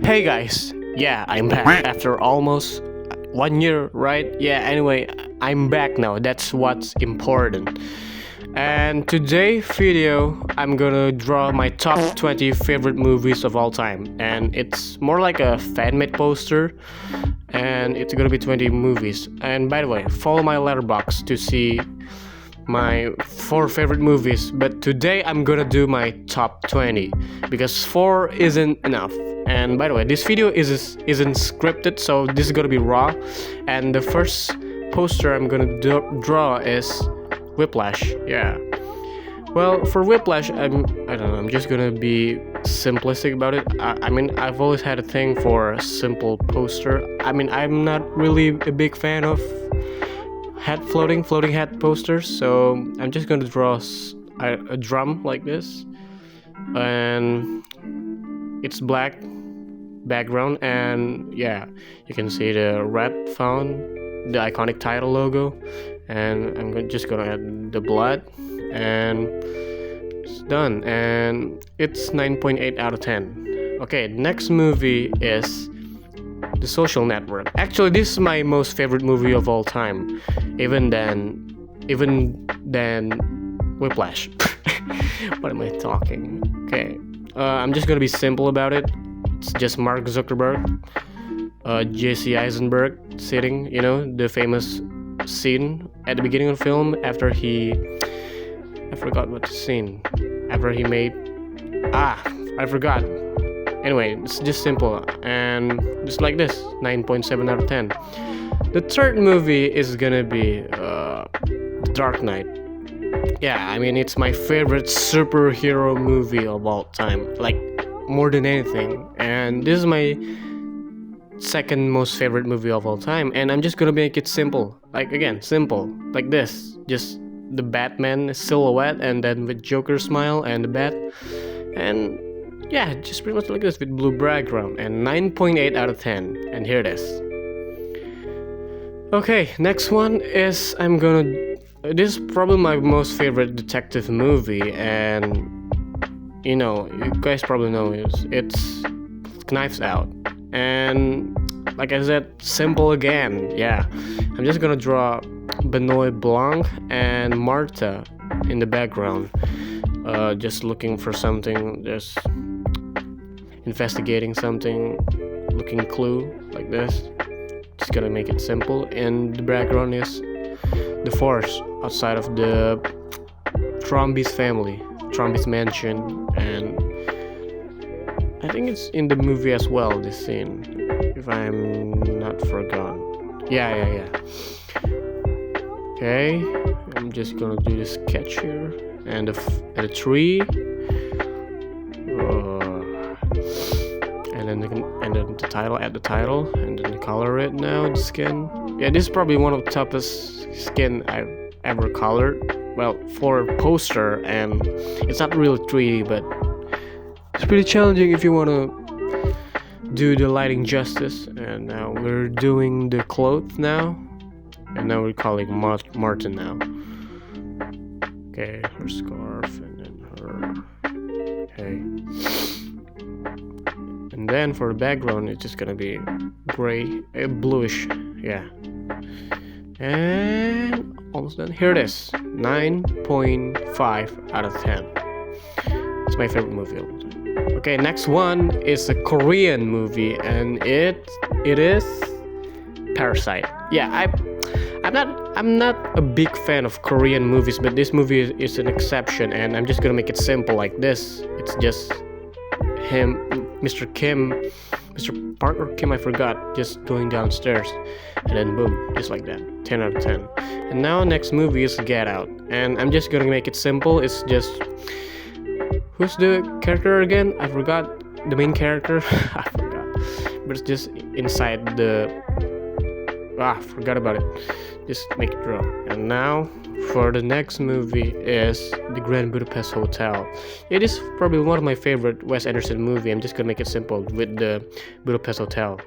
Hey guys, yeah, I'm back after almost 1 year, right? Yeah, anyway, I'm back now. That's what's important. And today video, I'm gonna draw my top 20 favorite movies of all time. And it's more like a fan-made poster. And it's gonna be 20 movies. And by the way, follow my letterbox to see my 4 favorite movies. But today I'm gonna do my top 20 because 4 isn't enough. And by the way, this video isn't scripted, so this is gonna be raw. And the first poster I'm gonna draw is Whiplash. Yeah. Well, for Whiplash, I don't know. I'm just gonna be simplistic about it. I mean, I've always had a thing for a simple poster. I mean, I'm not really a big fan of floating head posters, so I'm just gonna draw a drum like this, and it's black background, and yeah, you can see the red font, the iconic title logo, and I'm just gonna add the blood, and it's done, and it's 9.8 out of 10. Okay, next movie is The Social Network. Actually, this is my most favorite movie of all time, even than Whiplash. What am I talking? Okay, I'm just gonna be simple about it. It's just Mark Zuckerberg, Jesse Eisenberg sitting, you know, the famous scene at the beginning of the film after I forgot what scene, after he made, I forgot. Anyway, it's just simple, and just like this, 9.7 out of 10. The third movie is gonna be The Dark Knight. Yeah, I mean, it's my favorite superhero movie of all time, like more than anything. And this is my second most favorite movie of all time, and I'm just gonna make it simple, like again, simple, like this, just the Batman silhouette, and then with Joker smile and the bat, and yeah, just pretty much like this with blue background, and 9.8 out of 10. And here it is. Okay, next one is this is probably my most favorite detective movie, and you know, you guys probably know it's Knives Out. And like I said, simple again. Yeah, I'm just gonna draw Benoit Blanc and Martha in the background, just looking for something, just investigating something, looking clue like this. Just gonna make it simple, and the background is the forest outside of the Tromby's family, Tromby's mansion, and I think it's in the movie as well, this scene, if I'm not forgotten. Yeah. Okay, I'm just gonna do the sketch here, and the tree, and then the title, add the title, and then color it now, the skin. Yeah, this is probably one of the toughest skin I've ever colored. Well, for a poster, and it's not really 3D, but it's pretty challenging if you want to do the lighting justice. And now we're doing the clothes now, and now we're calling Martin now. Okay, her scarf, and then her. Okay. And then for the background, it's just gonna be gray, bluish, yeah. And almost done. Here it is, 9.5 out of 10. It's my favorite movie of all time. Okay, next one is a Korean movie, and it is Parasite. Yeah, I'm not a big fan of Korean movies, but this movie is an exception, and I'm just gonna make it simple like this. It's just him, Mr. Park or Kim, I forgot, just going downstairs, and then boom, just like that, 10 out of 10. And now next movie is Get Out, and I'm just gonna make it simple. It's just, who's the character again? I forgot the main character. I forgot, but it's just inside the forgot about it. Just make it draw. And now for the next movie is The Grand Budapest Hotel. It is probably one of my favorite Wes Anderson movie. I'm just gonna make it simple with the Budapest Hotel.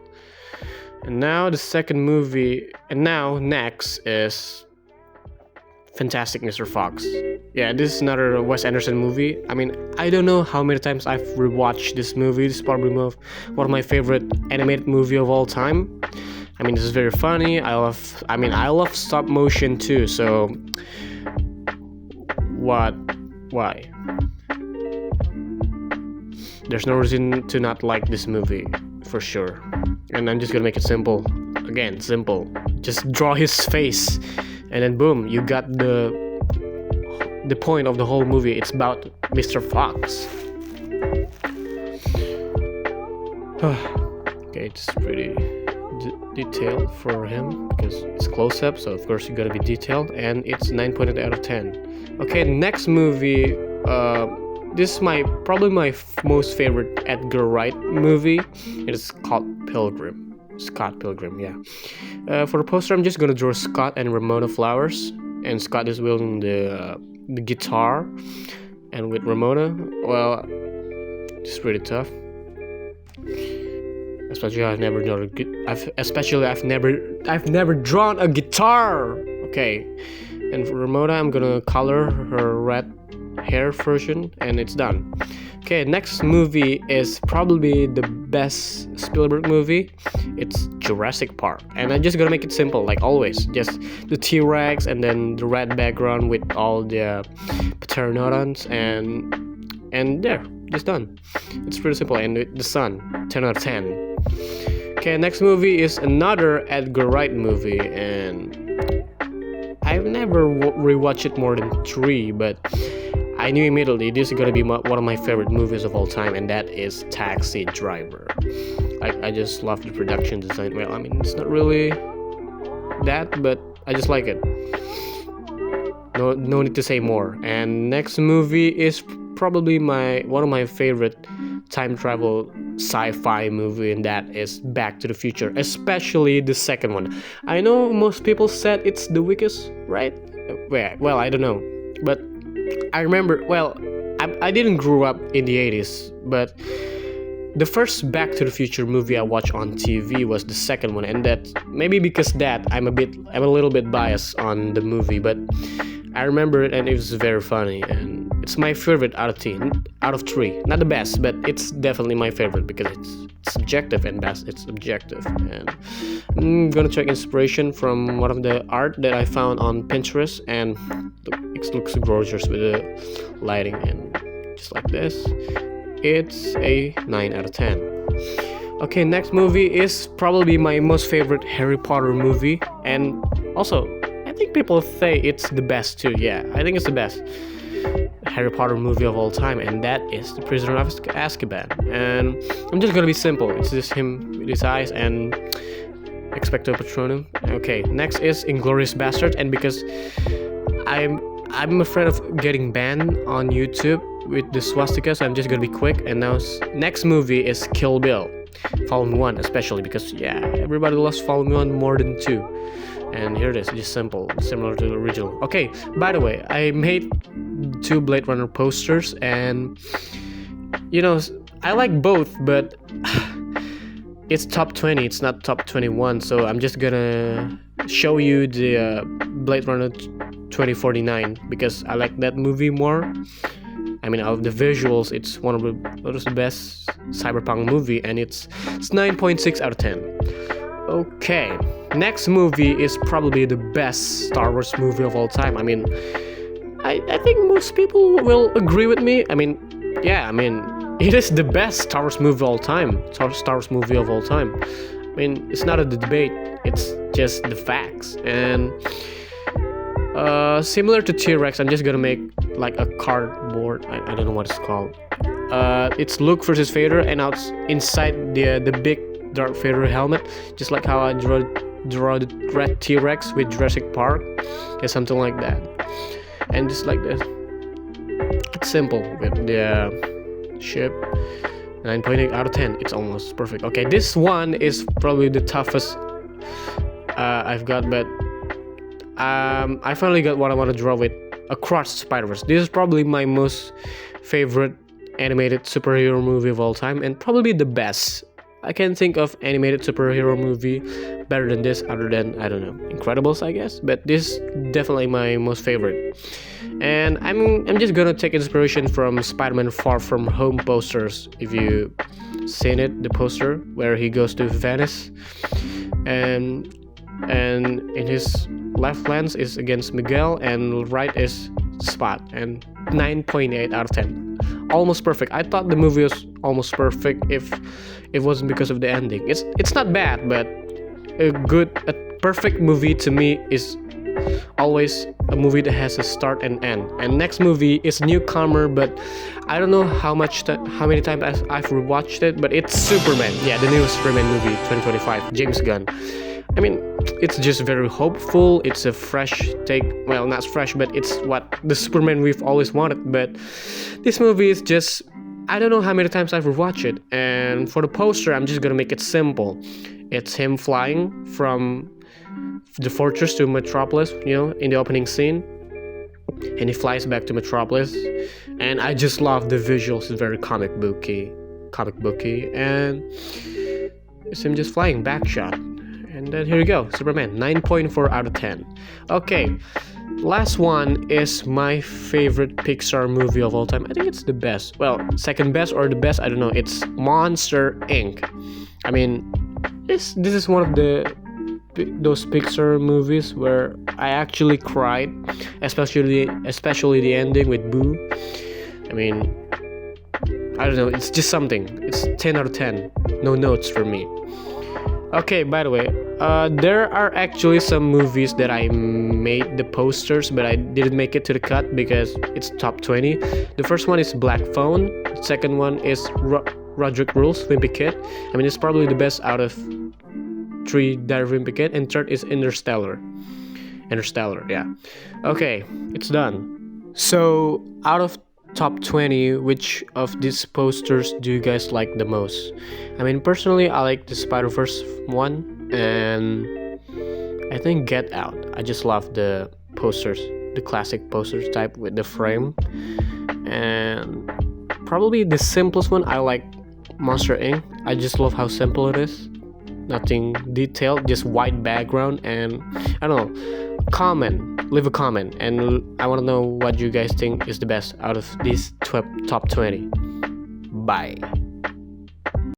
And now the second movie, and now next is Fantastic Mr. Fox. Yeah, this is another Wes Anderson movie. I mean, I don't know how many times I've rewatched this movie. This is probably one of my favorite animated movie of all time. I mean, this is very funny. I love stop motion too. So, why? There's no reason to not like this movie, for sure. And I'm just gonna make it simple. Again, simple. Just draw his face, and then boom, you got the point of the whole movie. It's about Mr. Fox. Okay, it's pretty detailed for him because it's close up, so of course you gotta be detailed, and it's 9.8 out of 10. Okay, next movie. This is probably my most favorite Edgar Wright movie. It is called Scott Pilgrim, yeah. For the poster, I'm just gonna draw Scott and Ramona Flowers, and Scott is wielding the guitar, and with Ramona, well, it's pretty tough. Especially I've never drawn a guitar. Okay, and for Ramona, I'm gonna color her red hair version, and it's done. Okay, next movie is probably the best Spielberg movie. It's Jurassic Park, and I'm just gonna make it simple, like always. Just the T-Rex, and then the red background with all the pteranodons, and there, just done. It's pretty simple, and with the sun, 10 out of 10. Okay, next movie is another Edgar Wright movie, and I've never rewatched it more than 3, but I knew immediately this is gonna be one of my favorite movies of all time, and that is Taxi Driver. I just love the production design. Well, I mean, it's not really that, but I just like it. No need to say more. And next movie is probably one of my favorite time travel sci-fi movie, and that is Back to the Future, especially the second one. I know most people said it's the weakest, right? Well, I don't know, but I remember, well, I didn't grow up in the 80s, but the first Back to the Future movie I watched on TV was the second one, and that maybe because that I'm a little bit biased on the movie, but I remember it, and it was very funny, and it's my favorite out of 3. Not the best, but it's definitely my favorite because it's subjective, and best it's objective. And I'm gonna check inspiration from one of the art that I found on Pinterest, and it looks gorgeous with the lighting, and just like this, it's a 9 out of 10. Okay, next movie is probably my most favorite Harry Potter movie, and also I think people say it's the best too. Yeah, I think it's the best Harry Potter movie of all time, and that is The Prisoner of Azkaban. And I'm just gonna be simple. It's just him with his eyes and Expecto Patronum. Okay, next is Inglourious Basterds, and because I'm afraid of getting banned on YouTube with the swastika, so I'm just gonna be quick. And now next movie is Kill Bill, Volume 1, especially because everybody loves Volume 1 more than 2. And here it is, just simple, similar to the original. Okay, by the way, I made 2 Blade Runner posters, and I like both, but it's top 20, it's not top 21, so I'm just gonna show you the Blade Runner 2049 because I like that movie more. I mean, out of the visuals, it's one of the best cyberpunk movie, and it's 9.6 out of 10. Okay, next movie is probably the best Star Wars movie of all time. I mean, I think most people will agree with me. I mean, it is the best Star Wars movie of all time. Star Wars movie of all time. I mean, it's not a debate. It's just the facts. And similar to T-Rex, I'm just gonna make like a cardboard. I don't know what it's called. It's Luke versus Vader, and inside the big Darth Vader helmet, just like how I draw the red T-Rex with Jurassic Park. Yeah, something like that. And just like this. It's simple with the ship. 9.8 out of 10. It's almost perfect. Okay, this one is probably the toughest I've got, but I finally got what I want to draw with Across the Spider-Verse. This is probably my most favorite animated superhero movie of all time, and probably the best I can't think of animated superhero movie better than this, other than, I don't know, Incredibles, I guess. But this is definitely my most favorite. And I'm just gonna take inspiration from Spider-Man Far From Home posters. If you seen it, the poster where he goes to Venice, and in his left lens is against Miguel, and right is Spot, and 9.8 out of 10. Almost perfect. I thought the movie was almost perfect if it wasn't because of the ending. It's not bad, but a perfect movie to me is always a movie that has a start and end. And next movie is newcomer, but I don't know how many times I've rewatched it, but it's Superman. Yeah, the newest Superman movie, 2025, James Gunn. I mean, it's just very hopeful. It's a fresh take. Well, not fresh, but it's what the Superman we've always wanted. But this movie is just, I don't know how many times I've rewatched it. And for the poster, I'm just gonna make it simple. It's him flying from the fortress to Metropolis, in the opening scene. And he flies back to Metropolis. And I just love the visuals. It's very comic booky. And it's him just flying, back shot. And then here we go, Superman, 9.4 out of 10. Okay, last one is my favorite Pixar movie of all time. I think it's the best. Well, second best or the best, I don't know. It's Monster Inc. I mean, this is one of those Pixar movies where I actually cried, especially the ending with Boo. I mean, I don't know. It's just something. It's 10 out of 10. No notes for me. Okay, by the way, there are actually some movies that I made the posters, but I didn't make it to the cut because it's top 20. The first one is Black Phone. The second one is Roderick Rules, Wimpy Kid. I mean, it's probably the best out of 3 Diary of Wimpy Kid. And third is Interstellar, yeah. Okay, it's done. So, out of top 20, which of these posters do you guys like the most? I mean, personally, I like the Spider-Verse one, and I think Get Out. I just love the posters, the classic posters type with the frame. And probably the simplest one, I like Monster Inc. I just love how simple it is. Nothing detailed, just white background, and I don't know. Leave a comment, and I want to know what you guys think is the best out of these top 20. Bye.